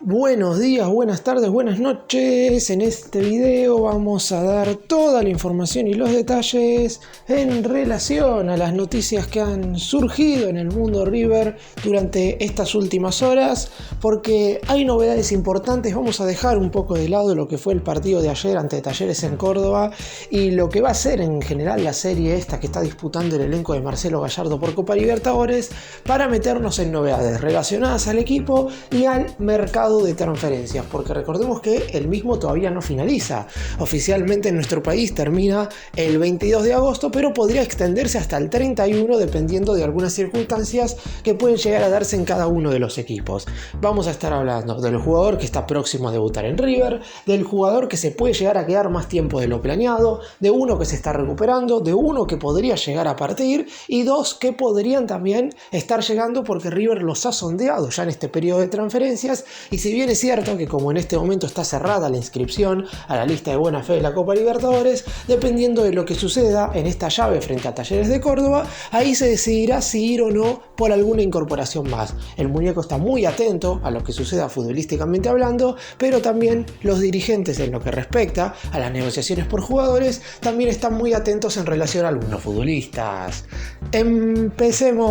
Buenos días, buenas tardes, buenas noches. En este video vamos a dar toda la información y los detalles en relación a las noticias que han surgido en el mundo River durante estas últimas horas, porque hay novedades importantes. Vamos a dejar un poco de lado lo que fue el partido de ayer ante Talleres en Córdoba y lo que va a ser en general la serie esta que está disputando el elenco de Marcelo Gallardo por Copa Libertadores, para meternos en novedades relacionadas al equipo y al mercado de transferencias, porque recordemos que el mismo todavía no finaliza. Oficialmente en nuestro país termina el 22 de agosto, pero podría extenderse hasta el 31 dependiendo de algunas circunstancias que pueden llegar a darse en cada uno de los equipos. Vamos a estar hablando del jugador que está próximo a debutar en River, del jugador que se puede llegar a quedar más tiempo de lo planeado, de uno que se está recuperando, de uno que podría llegar a partir y dos que podrían también estar llegando porque River los ha sondeado ya en este periodo de transferencias. Y si bien es cierto que como en este momento está cerrada la inscripción a la lista de buena fe de la Copa Libertadores, dependiendo de lo que suceda en esta llave frente a Talleres de Córdoba, ahí se decidirá si ir o no por alguna incorporación más. El muñeco está muy atento a lo que suceda futbolísticamente hablando, pero también los dirigentes en lo que respecta a las negociaciones por jugadores también están muy atentos en relación a algunos futbolistas. Empecemos.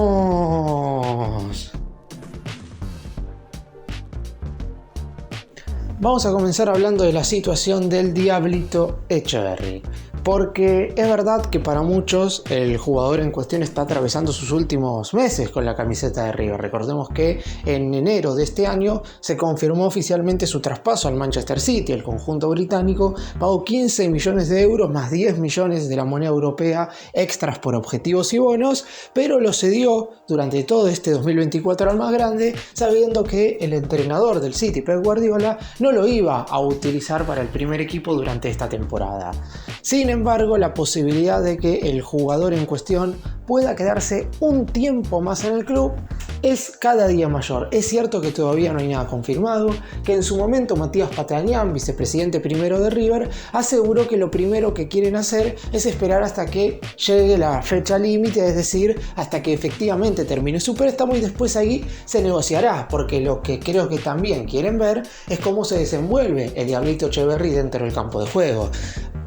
Vamos a comenzar hablando de la situación del Diablito Etcheverry, porque es verdad que para muchos el jugador en cuestión está atravesando sus últimos meses con la camiseta de River. Recordemos que en enero de este año se confirmó oficialmente su traspaso al Manchester City. El conjunto británico pagó 15 millones de euros más 10 millones de la moneda europea extras por objetivos y bonos, pero lo cedió durante todo este 2024 al más grande, sabiendo que el entrenador del City, Pep Guardiola, no lo iba a utilizar para el primer equipo durante esta temporada. Sin embargo, la posibilidad de que el jugador en cuestión pueda quedarse un tiempo más en el club es cada día mayor. Es cierto que todavía no hay nada confirmado, que en su momento Matías Patrañán, vicepresidente primero de River, aseguró que lo primero que quieren hacer es esperar hasta que llegue la fecha límite, es decir, hasta que efectivamente termine su préstamo, y después ahí se negociará, porque lo que creo que también quieren ver es cómo se desenvuelve el Diablito Etcheverry dentro del campo de juego.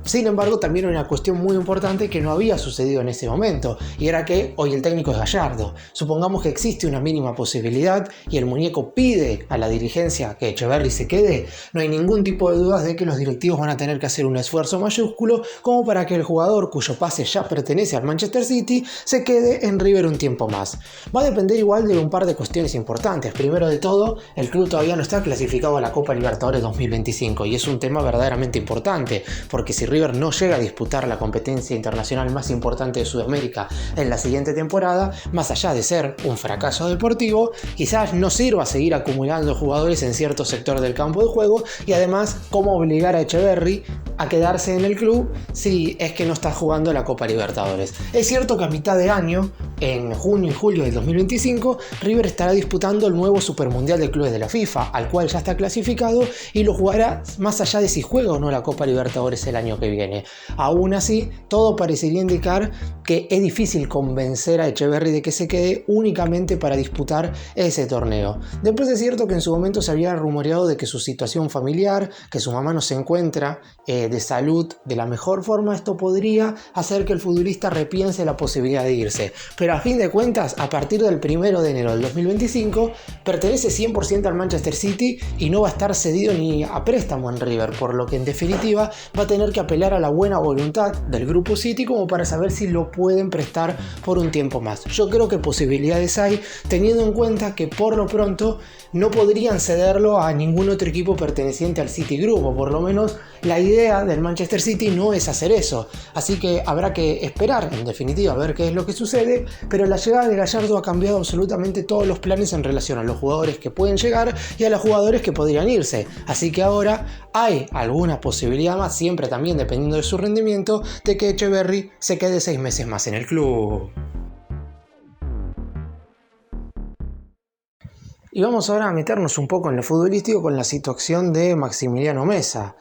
Sin embargo, también hay una cuestión muy importante que no había sucedido en ese momento, y era que hoy el técnico es Gallardo. Supongamos que existe una mínima posibilidad y el muñeco pide a la dirigencia que Etcheverry se quede, no hay ningún tipo de dudas de que los directivos van a tener que hacer un esfuerzo mayúsculo como para que el jugador, cuyo pase ya pertenece al Manchester City, se quede en River un tiempo más. Va a depender igual de un par de cuestiones importantes. Primero de todo, el club todavía no está clasificado a la Copa Libertadores 2025 y es un tema verdaderamente importante, porque si River no llega a disputar la competencia internacional más importante de Sudamérica en la siguiente temporada, más allá de ser un fracaso deportivo, quizás no sirva seguir acumulando jugadores en cierto sector del campo de juego, y además cómo obligar a Etcheverry a quedarse en el club si es que no está jugando la Copa Libertadores. Es cierto que a mitad de año, en junio y julio del 2025, River estará disputando el nuevo Supermundial de Clubes de la FIFA, al cual ya está clasificado, y lo jugará más allá de si juega o no la Copa Libertadores el año que viene. Aún así, todo parecería indicar que es difícil convencer a Etcheverry de que se quede únicamente para disputar ese torneo. Después es cierto que en su momento se había rumoreado de que su situación familiar, que su mamá no se encuentra de salud de la mejor forma, esto podría hacer que el futbolista repiense la posibilidad de irse. Pero a fin de cuentas, a partir del 1 de enero del 2025, pertenece 100% al Manchester City y no va a estar cedido ni a préstamo en River, por lo que en definitiva va a tener que apelar a la buena voluntad del grupo City como para saber si lo pueden prestar por un tiempo más. Yo creo que posibilidades hay, teniendo en cuenta que por lo pronto no podrían cederlo a ningún otro equipo perteneciente al City Group, o por lo menos la idea del Manchester City no es hacer eso. Así que habrá que esperar, en definitiva, a ver qué es lo que sucede, pero la llegada de Gallardo ha cambiado absolutamente todos los planes en relación a los jugadores que pueden llegar y a los jugadores que podrían irse. Así que ahora hay alguna posibilidad más, siempre también dependiendo de su rendimiento, de que Etcheverry se quede 6 meses más en el club. Y vamos ahora a meternos un poco en lo futbolístico con la situación de Maximiliano Meza.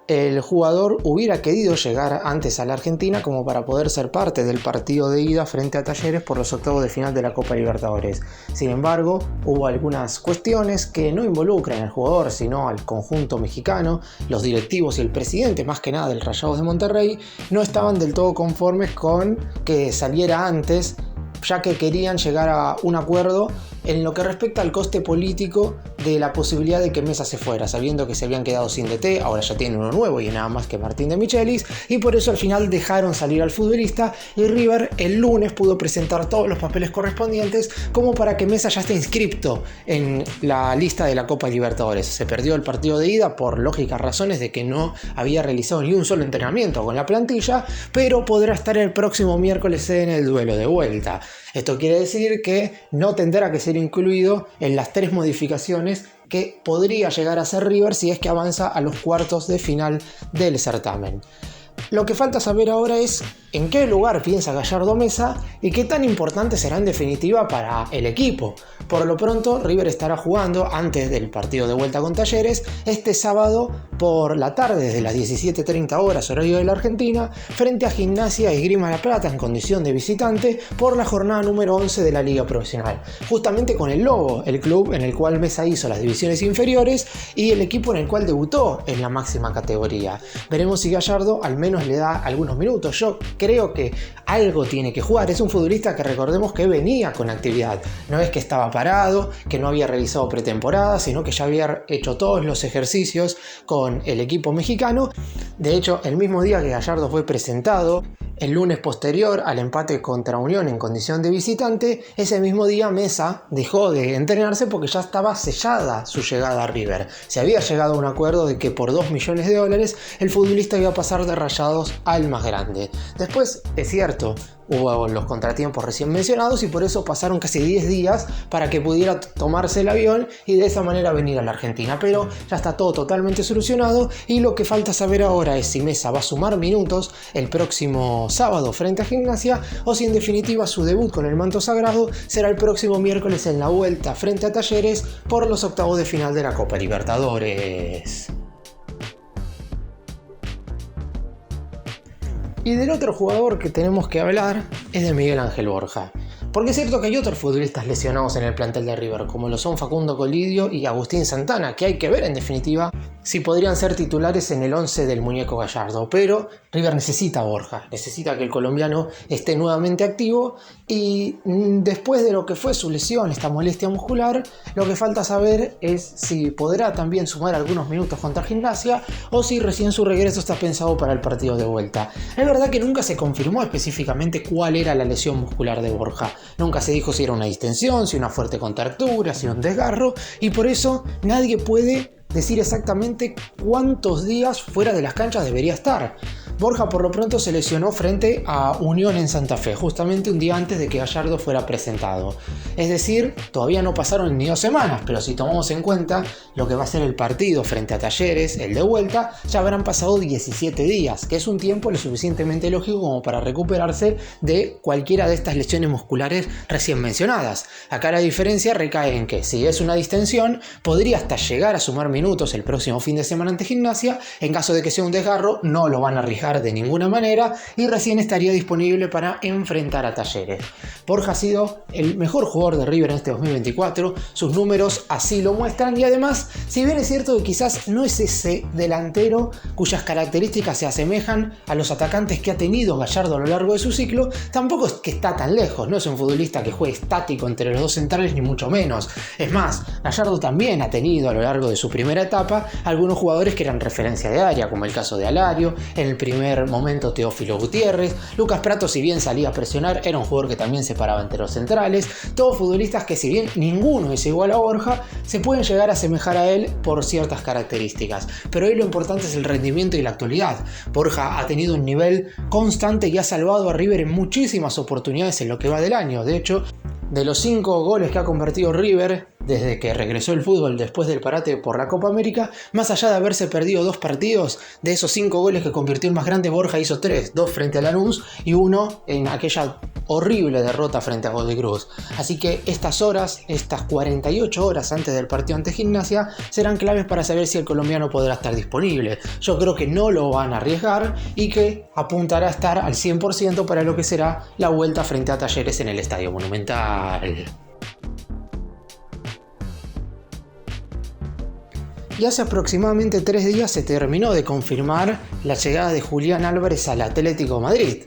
el jugador hubiera querido llegar antes a la Argentina como para poder ser parte del partido de ida frente a Talleres por los octavos de final de la Copa Libertadores. Sin embargo, hubo algunas cuestiones que no involucran al jugador, sino al conjunto mexicano. Los directivos y el presidente, más que nada del Rayados de Monterrey, no estaban del todo conformes con que saliera antes, ya que querían llegar a un acuerdo en lo que respecta al coste político de la posibilidad de que Mesa se fuera, sabiendo que se habían quedado sin DT, ahora ya tienen uno nuevo y nada más que Martín de Michelis, y por eso al final dejaron salir al futbolista y River el lunes pudo presentar todos los papeles correspondientes como para que Mesa ya esté inscripto en la lista de la Copa Libertadores. Se perdió el partido de ida por lógicas razones de que no había realizado ni un solo entrenamiento con la plantilla, pero podrá estar el próximo miércoles en el duelo de vuelta. Esto quiere decir que no tendrá que ser incluido en las 3 modificaciones que podría llegar a ser River si es que avanza a los cuartos de final del certamen. Lo que falta saber ahora es en qué lugar piensa Gallardo Mesa y qué tan importante será en definitiva para el equipo. Por lo pronto, River estará jugando antes del partido de vuelta con Talleres este sábado por la tarde desde las 17:30 horas horario de la Argentina frente a Gimnasia y Esgrima La Plata en condición de visitante por la jornada número 11 de la Liga Profesional. Justamente con el Lobo, el club en el cual Mesa hizo las divisiones inferiores y el equipo en el cual debutó en la máxima categoría. Veremos si Gallardo al menos le da algunos minutos. Yo creo que algo tiene que jugar. Es un futbolista que recordemos que venía con actividad. No es que estaba parado, que no había realizado pretemporada, sino que ya había hecho todos los ejercicios con el equipo mexicano. De hecho, el mismo día que Gallardo fue presentado, el lunes posterior al empate contra Unión en condición de visitante, ese mismo día Mesa dejó de entrenarse porque ya estaba sellada su llegada a River. Se había llegado a un acuerdo de que por $2 millones el futbolista iba a pasar de Rayados al más grande. Después, es cierto, hubo los contratiempos recién mencionados y por eso pasaron casi 10 días para que pudiera tomarse el avión y de esa manera venir a la Argentina. Pero ya está todo totalmente solucionado y lo que falta saber ahora es si Mesa va a sumar minutos el próximo sábado frente a Gimnasia o si en definitiva su debut con el manto sagrado será el próximo miércoles en la vuelta frente a Talleres por los octavos de final de la Copa Libertadores. Y del otro jugador que tenemos que hablar es de Miguel Ángel Borja. Porque es cierto que hay otros futbolistas lesionados en el plantel de River, como lo son Facundo Colidio y Agustín Santana, que hay que ver en definitiva si podrían ser titulares en el 11 del muñeco Gallardo. Pero River necesita a Borja, necesita que el colombiano esté nuevamente activo y después de lo que fue su lesión, esta molestia muscular, lo que falta saber es si podrá también sumar algunos minutos contra Gimnasia o si recién su regreso está pensado para el partido de vuelta. Es verdad que nunca se confirmó específicamente cuál era la lesión muscular de Borja. Nunca se dijo si era una distensión, si una fuerte contractura, si un desgarro, y por eso nadie puede decir exactamente cuántos días fuera de las canchas debería estar. Borja por lo pronto se lesionó frente a Unión en Santa Fe, justamente un día antes de que Gallardo fuera presentado. Es decir, todavía no pasaron ni 2 semanas, pero si tomamos en cuenta lo que va a ser el partido frente a Talleres, el de vuelta, ya habrán pasado 17 días, que es un tiempo lo suficientemente lógico como para recuperarse de cualquiera de estas lesiones musculares recién mencionadas. Acá la diferencia recae en que si es una distensión, podría hasta llegar a sumar minutos el próximo fin de semana ante Gimnasia. En caso de que sea un desgarro, no lo van a arriesgar de ninguna manera y recién estaría disponible para enfrentar a Talleres. Borja ha sido el mejor jugador de River en este 2024, sus números así lo muestran y además, si bien es cierto que quizás no es ese delantero cuyas características se asemejan a los atacantes que ha tenido Gallardo a lo largo de su ciclo, tampoco es que está tan lejos, no es un futbolista que juegue estático entre los dos centrales ni mucho menos. Es más, Gallardo también ha tenido a lo largo de su primera etapa algunos jugadores que eran referencia de área, como el caso de Alario, en el primer momento Teófilo Gutiérrez, Lucas Pratto, si bien salía a presionar, era un jugador que también se paraba entre los centrales, todos futbolistas que si bien ninguno es igual a Borja, se pueden llegar a asemejar a él por ciertas características, pero hoy lo importante es el rendimiento y la actualidad. Borja ha tenido un nivel constante y ha salvado a River en muchísimas oportunidades en lo que va del año. De hecho, de los 5 goles que ha convertido River desde que regresó el fútbol después del parate por la Copa América, más allá de haberse perdido 2 partidos, de esos 5 goles que convirtió el más grande, Borja hizo 3, 2 frente a Lanús y 1 en aquella horrible derrota frente a Godoy Cruz. Así que estas 48 horas antes del partido ante Gimnasia, serán claves para saber si el colombiano podrá estar disponible. Yo creo que no lo van a arriesgar y que apuntará a estar al 100% para lo que será la vuelta frente a Talleres en el Estadio Monumental. Y hace aproximadamente 3 días se terminó de confirmar la llegada de Julián Álvarez al Atlético Madrid.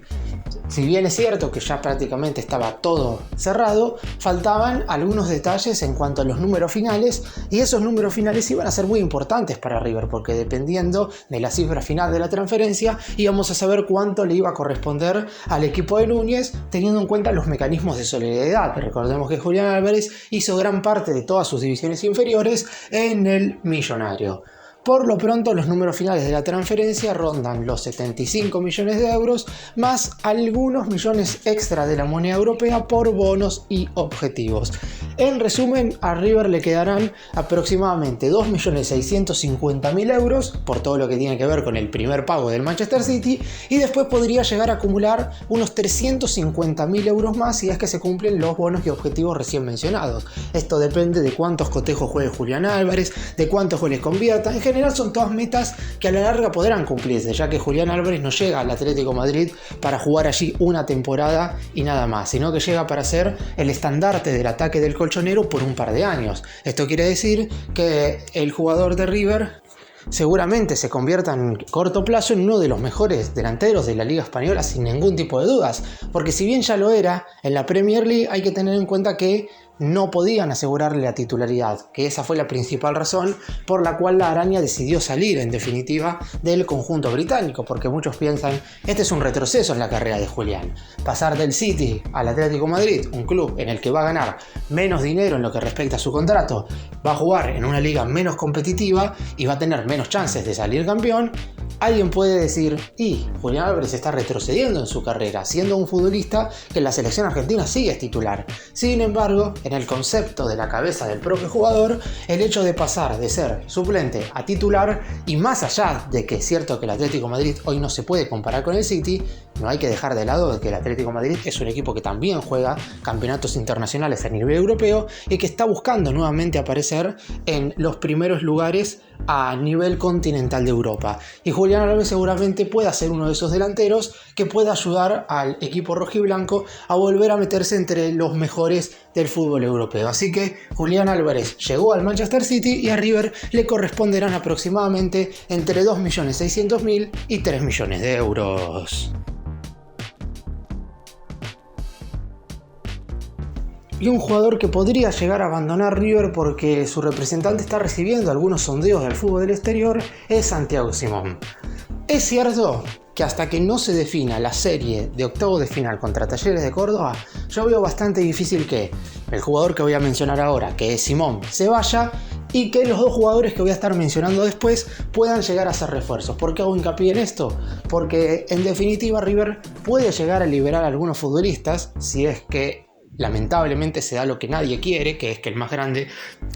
Si bien es cierto que ya prácticamente estaba todo cerrado, faltaban algunos detalles en cuanto a los números finales, y esos números finales iban a ser muy importantes para River, porque dependiendo de la cifra final de la transferencia íbamos a saber cuánto le iba a corresponder al equipo de Núñez, teniendo en cuenta los mecanismos de solidaridad. Recordemos que Julián Álvarez hizo gran parte de todas sus divisiones inferiores en el Millonario. Por lo pronto, los números finales de la transferencia rondan los 75 millones de euros, más algunos millones extra de la moneda europea por bonos y objetivos. En resumen, a River le quedarán aproximadamente 2.650.000 euros por todo lo que tiene que ver con el primer pago del Manchester City, y después podría llegar a acumular unos 350.000 euros más si es que se cumplen los bonos y objetivos recién mencionados. Esto depende de cuántos cotejos juegue Julián Álvarez, de cuántos goles convierta. En general son todas metas que a la larga podrán cumplirse, ya que Julián Álvarez no llega al Atlético Madrid para jugar allí una temporada y nada más, sino que llega para ser el estandarte del ataque del colchonero por un par de años. Esto quiere decir que el jugador de River seguramente se convierta en corto plazo en uno de los mejores delanteros de la Liga Española sin ningún tipo de dudas, porque si bien ya lo era en la Premier League, hay que tener en cuenta que no podían asegurarle la titularidad, que esa fue la principal razón por la cual la araña decidió salir en definitiva del conjunto británico, porque muchos piensan, este es un retroceso en la carrera de Julián. Pasar del City al Atlético Madrid, un club en el que va a ganar menos dinero en lo que respecta a su contrato, va a jugar en una liga menos competitiva y va a tener menos chances de salir campeón. Alguien puede decir, Julián Álvarez está retrocediendo en su carrera, siendo un futbolista que en la selección argentina sigue titular. Sin embargo, en el concepto de la cabeza del propio jugador, el hecho de pasar de ser suplente a titular, y más allá de que es cierto que el Atlético de Madrid hoy no se puede comparar con el City, no hay que dejar de lado que el Atlético de Madrid es un equipo que también juega campeonatos internacionales a nivel europeo y que está buscando nuevamente aparecer en los primeros lugares a nivel continental de Europa. Y Julián Álvarez seguramente pueda ser uno de esos delanteros que pueda ayudar al equipo rojiblanco a volver a meterse entre los mejores del fútbol europeo. Así que Julián Álvarez llegó al Manchester City y a River le corresponderán aproximadamente entre 2.600.000 y 3 millones de euros. Y un jugador que podría llegar a abandonar River porque su representante está recibiendo algunos sondeos del fútbol del exterior es Santiago Simón. Es cierto que hasta que no se defina la serie de octavos de final contra Talleres de Córdoba, yo veo bastante difícil que el jugador que voy a mencionar ahora, que es Simón, se vaya y que los dos jugadores que voy a estar mencionando después puedan llegar a ser refuerzos. ¿Por qué hago hincapié en esto? Porque en definitiva River puede llegar a liberar a algunos futbolistas si es que lamentablemente se da lo que nadie quiere, que es que el más grande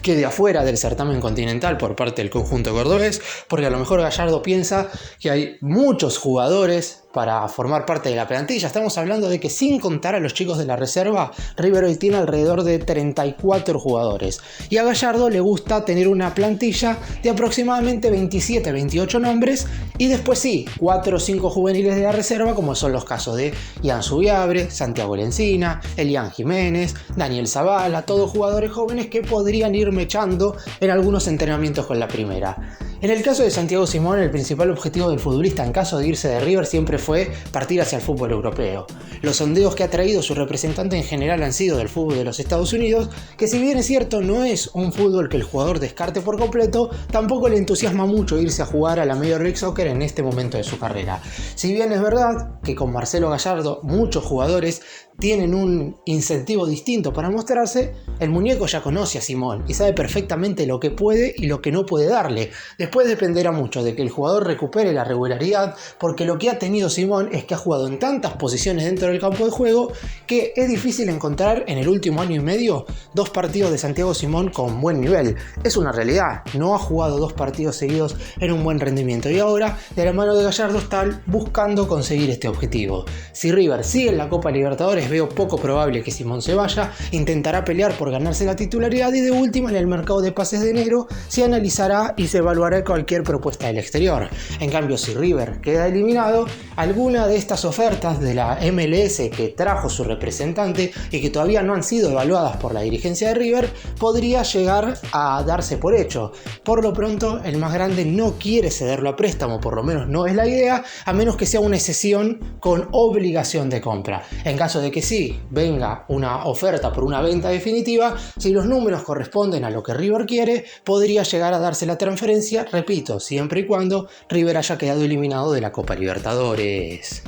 quede afuera del certamen continental por parte del conjunto cordobés, porque a lo mejor Gallardo piensa que hay muchos jugadores para formar parte de la plantilla. Estamos hablando de que sin contar a los chicos de la reserva, River hoy tiene alrededor de 34 jugadores. Y a Gallardo le gusta tener una plantilla de aproximadamente 27, 28 nombres y después 4 o 5 juveniles de la reserva, como son los casos de Ian Subiabre, Santiago Lencina, Elian Jiménez, Daniel Zavala, todos jugadores jóvenes que podrían ir mechando en algunos entrenamientos con la primera. En el caso de Santiago Simón, el principal objetivo del futbolista en caso de irse de River siempre fue partir hacia el fútbol europeo. Los sondeos que ha traído su representante en general han sido del fútbol de los Estados Unidos, que si bien es cierto no es un fútbol que el jugador descarte por completo, tampoco le entusiasma mucho irse a jugar a la Major League Soccer en este momento de su carrera. Si bien es verdad que con Marcelo Gallardo muchos jugadores tienen un incentivo distinto para mostrarse, el muñeco ya conoce a Simón y sabe perfectamente lo que puede y lo que no puede darle. Después dependerá mucho de que el jugador recupere la regularidad, porque lo que ha tenido Simón es que ha jugado en tantas posiciones dentro del campo de juego que es difícil encontrar en el último año y medio 2 partidos de Santiago Simón con buen nivel. Es una realidad, no ha jugado 2 partidos seguidos en un buen rendimiento y ahora de la mano de Gallardo está buscando conseguir este objetivo. Si River sigue en la Copa Libertadores les veo poco probable que Simón se vaya, intentará pelear por ganarse la titularidad y de última en el mercado de pases de enero se analizará y se evaluará cualquier propuesta del exterior. En cambio, si River queda eliminado, alguna de estas ofertas de la MLS que trajo su representante y que todavía no han sido evaluadas por la dirigencia de River podría llegar a darse por hecho. Por lo pronto, el más grande no quiere cederlo a préstamo, por lo menos no es la idea, a menos que sea una excepción con obligación de compra. En caso de que sí venga una oferta por una venta definitiva, si los números corresponden a lo que River quiere, podría llegar a darse la transferencia, repito, siempre y cuando River haya quedado eliminado de la Copa Libertadores.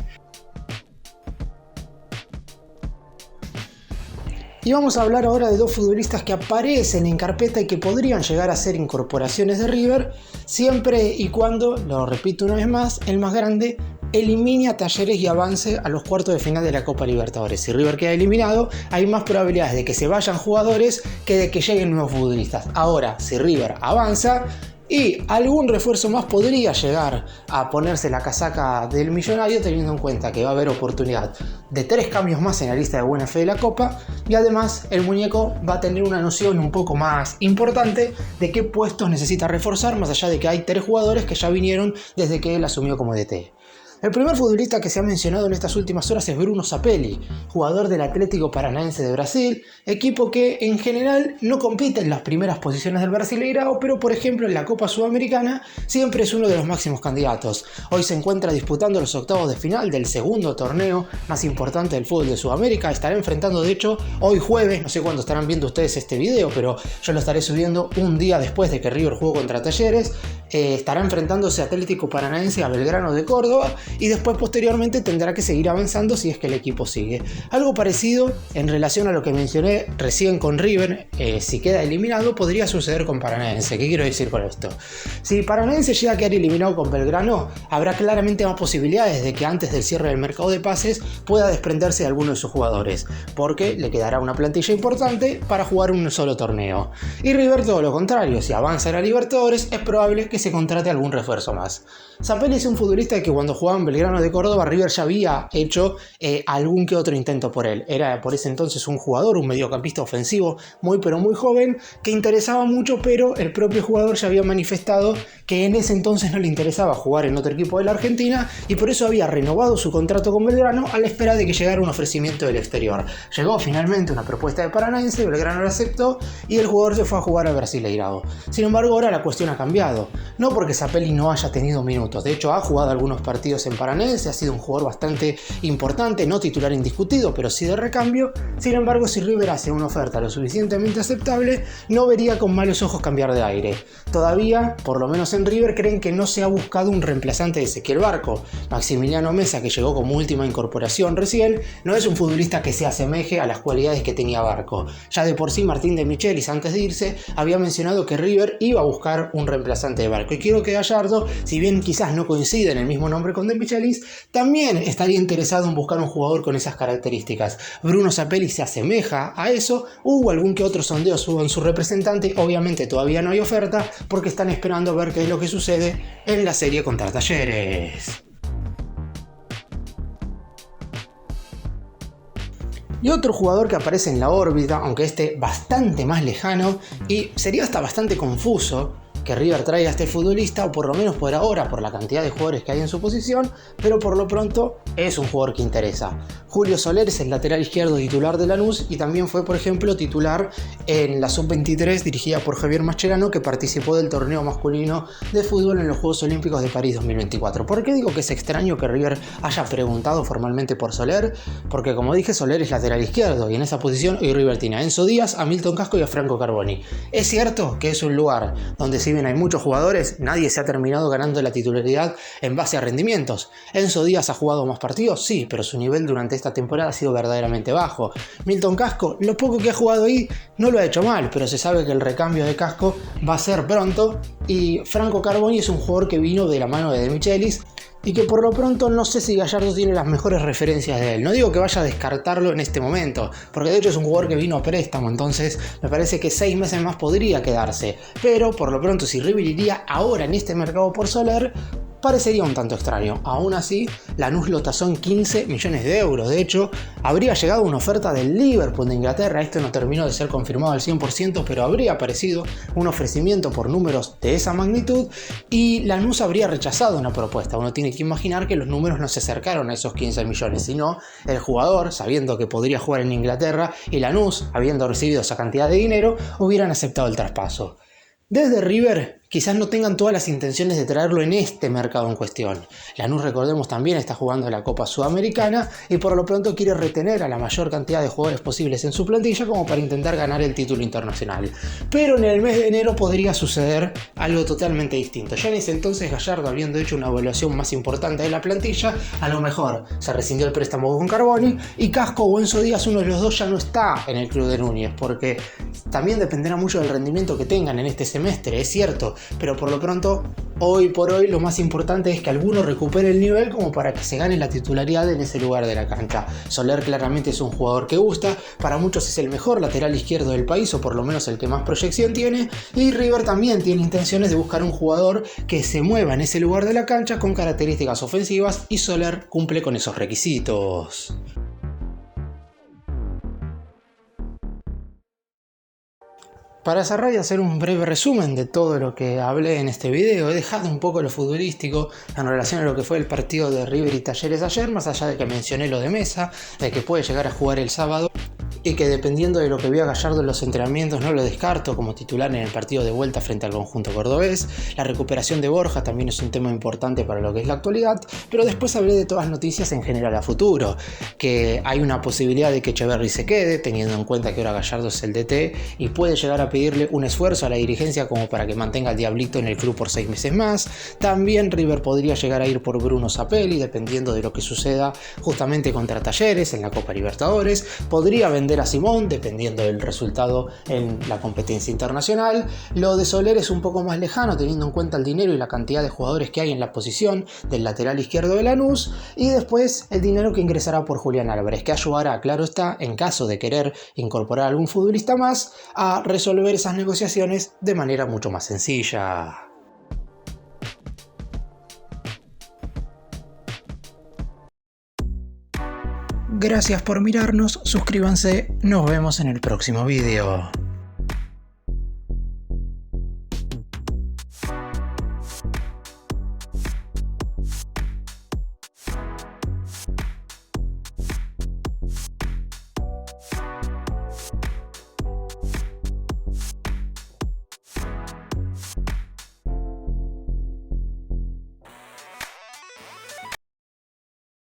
Y vamos a hablar ahora de dos futbolistas que aparecen en carpeta y que podrían llegar a ser incorporaciones de River, siempre y cuando, lo repito una vez más, el más grande elimine a Talleres y avance a los cuartos de final de la Copa Libertadores. Si River queda eliminado, hay más probabilidades de que se vayan jugadores que de que lleguen nuevos futbolistas. Ahora, si River avanza y algún refuerzo más podría llegar a ponerse la casaca del millonario, teniendo en cuenta que va a haber oportunidad de 3 cambios más en la lista de buena fe de la Copa, y además el muñeco va a tener una noción un poco más importante de qué puestos necesita reforzar, más allá de que hay 3 jugadores que ya vinieron desde que él asumió como DT. El primer futbolista que se ha mencionado en estas últimas horas es Bruno Zapelli, jugador del Atlético Paranaense de Brasil, equipo que en general no compite en las primeras posiciones del Brasileirao, pero por ejemplo en la Copa Sudamericana siempre es uno de los máximos candidatos. Hoy se encuentra disputando los octavos de final del segundo torneo más importante del fútbol de Sudamérica. Estará enfrentando, de hecho, hoy jueves, no sé cuándo estarán viendo ustedes este video, pero yo lo estaré subiendo un día después de que River jugó contra Talleres. Estará enfrentándose Atlético Paranaense a Belgrano de Córdoba y después posteriormente tendrá que seguir avanzando si es que el equipo sigue. Algo parecido en relación a lo que mencioné recién con River, si queda eliminado podría suceder con Paranaense. ¿Qué quiero decir con esto? Si Paranaense llega a quedar eliminado con Belgrano, habrá claramente más posibilidades de que antes del cierre del mercado de pases pueda desprenderse de alguno de sus jugadores, porque le quedará una plantilla importante para jugar un solo torneo. Y River todo lo contrario, si avanza en la Libertadores es probable que se contrate algún refuerzo más. Zapelli es un futbolista que cuando jugaba en Belgrano de Córdoba, River ya había hecho algún que otro intento por él. Era por ese entonces un jugador, un mediocampista ofensivo muy pero muy joven, que interesaba mucho, pero el propio jugador ya había manifestado que en ese entonces no le interesaba jugar en otro equipo de la Argentina y por eso había renovado su contrato con Belgrano a la espera de que llegara un ofrecimiento del exterior. Llegó finalmente una propuesta de Paranaense, Belgrano la aceptó y el jugador se fue a jugar al Brasileirao. Sin embargo, ahora la cuestión ha cambiado. No porque Zapelli no haya tenido minutos, de hecho ha jugado algunos partidos en Paranaense, ha sido un jugador bastante importante, no titular indiscutido, pero sí de recambio. Sin embargo, si River hace una oferta lo suficientemente aceptable, no vería con malos ojos cambiar de aire. Todavía, por lo menos en River, creen que no se ha buscado un reemplazante de Ezequiel Barco. Maximiliano Meza, que llegó como última incorporación recién, no es un futbolista que se asemeje a las cualidades que tenía Barco. Ya de por sí Martín de Michelis, antes de irse, había mencionado que River iba a buscar un reemplazante de Barco. Y quiero que Gallardo, si bien quizás no coincide en el mismo nombre con de Michelis, también estaría interesado en buscar un jugador con esas características. Bruno Zapelli se asemeja a eso. Hubo algún que otro sondeo en su representante, obviamente todavía no hay oferta porque están esperando a ver qué es lo que sucede en la serie contra Talleres. Y otro jugador que aparece en la órbita, aunque este bastante más lejano, y sería hasta bastante confuso que River traiga a este futbolista, o por lo menos por ahora, por la cantidad de jugadores que hay en su posición, pero por lo pronto es un jugador que interesa. Julio Soler es el lateral izquierdo titular de Lanús y también fue, por ejemplo, titular en la Sub-23 dirigida por Javier Mascherano, que participó del torneo masculino de fútbol en los Juegos Olímpicos de París 2024. ¿Por qué digo que es extraño que River haya preguntado formalmente por Soler? Porque, como dije, Soler es lateral izquierdo y en esa posición hoy River tiene a Enzo Díaz, a Milton Casco y a Franco Carboni. Es cierto que es un lugar donde, si bien hay muchos jugadores, nadie se ha terminado ganando la titularidad en base a rendimientos. Enzo Díaz ha jugado más partidos, sí, pero su nivel durante esta temporada ha sido verdaderamente bajo. Milton Casco, lo poco que ha jugado ahí, no lo ha hecho mal, pero se sabe que el recambio de Casco va a ser pronto. Y Franco Carboni es un jugador que vino de la mano de Michelis y que por lo pronto no sé si Gallardo tiene las mejores referencias de él. No digo que vaya a descartarlo en este momento, porque de hecho es un jugador que vino a préstamo, entonces me parece que 6 meses más podría quedarse. Pero por lo pronto, si River iría ahora en este mercado por Soler, parecería un tanto extraño. Aún así, Lanús lo tasó en 15 millones de euros. De hecho, habría llegado una oferta del Liverpool de Inglaterra. Esto no terminó de ser confirmado al 100%, pero habría aparecido un ofrecimiento por números de esa magnitud y Lanús habría rechazado una propuesta. Uno tiene que imaginar que los números no se acercaron a esos 15 millones, sino el jugador, sabiendo que podría jugar en Inglaterra, y Lanús, habiendo recibido esa cantidad de dinero, hubieran aceptado el traspaso. Desde River quizás no tengan todas las intenciones de traerlo en este mercado en cuestión. Lanús, recordemos, también está jugando la Copa Sudamericana y por lo pronto quiere retener a la mayor cantidad de jugadores posibles en su plantilla como para intentar ganar el título internacional. Pero en el mes de enero podría suceder algo totalmente distinto. Ya en ese entonces Gallardo, habiendo hecho una evaluación más importante de la plantilla, a lo mejor se rescindió el préstamo con Carboni y Casco o Enzo Díaz, uno de los dos, ya no está en el club de Núñez, porque también dependerá mucho del rendimiento que tengan en este semestre, es cierto. Pero por lo pronto, hoy por hoy, lo más importante es que alguno recupere el nivel como para que se gane la titularidad en ese lugar de la cancha. Soler claramente es un jugador que gusta, para muchos es el mejor lateral izquierdo del país, o por lo menos el que más proyección tiene, y River también tiene intenciones de buscar un jugador que se mueva en ese lugar de la cancha con características ofensivas, y Soler cumple con esos requisitos. Para cerrar y hacer un breve resumen de todo lo que hablé en este video, he dejado un poco lo futbolístico en relación a lo que fue el partido de River y Talleres ayer, más allá de que mencioné lo de Mesa, de que puede llegar a jugar el sábado y que dependiendo de lo que vea Gallardo en los entrenamientos no lo descarto como titular en el partido de vuelta frente al conjunto cordobés. La recuperación de Borja también es un tema importante para lo que es la actualidad, pero después hablé de todas las noticias en general a futuro, que hay una posibilidad de que Echeverri se quede, teniendo en cuenta que ahora Gallardo es el DT y puede llegar a pedirle un esfuerzo a la dirigencia como para que mantenga al Diablito en el club por 6 meses más. También River podría llegar a ir por Bruno Zapelli, dependiendo de lo que suceda justamente contra Talleres en la Copa Libertadores. Podría vender a Simón, dependiendo del resultado en la competencia internacional. Lo de Soler es un poco más lejano, teniendo en cuenta el dinero y la cantidad de jugadores que hay en la posición del lateral izquierdo de Lanús. Y después el dinero que ingresará por Julián Álvarez, que ayudará, claro está, en caso de querer incorporar a algún futbolista más, a resolver esas negociaciones de manera mucho más sencilla. Gracias por mirarnos, suscríbanse, nos vemos en el próximo video.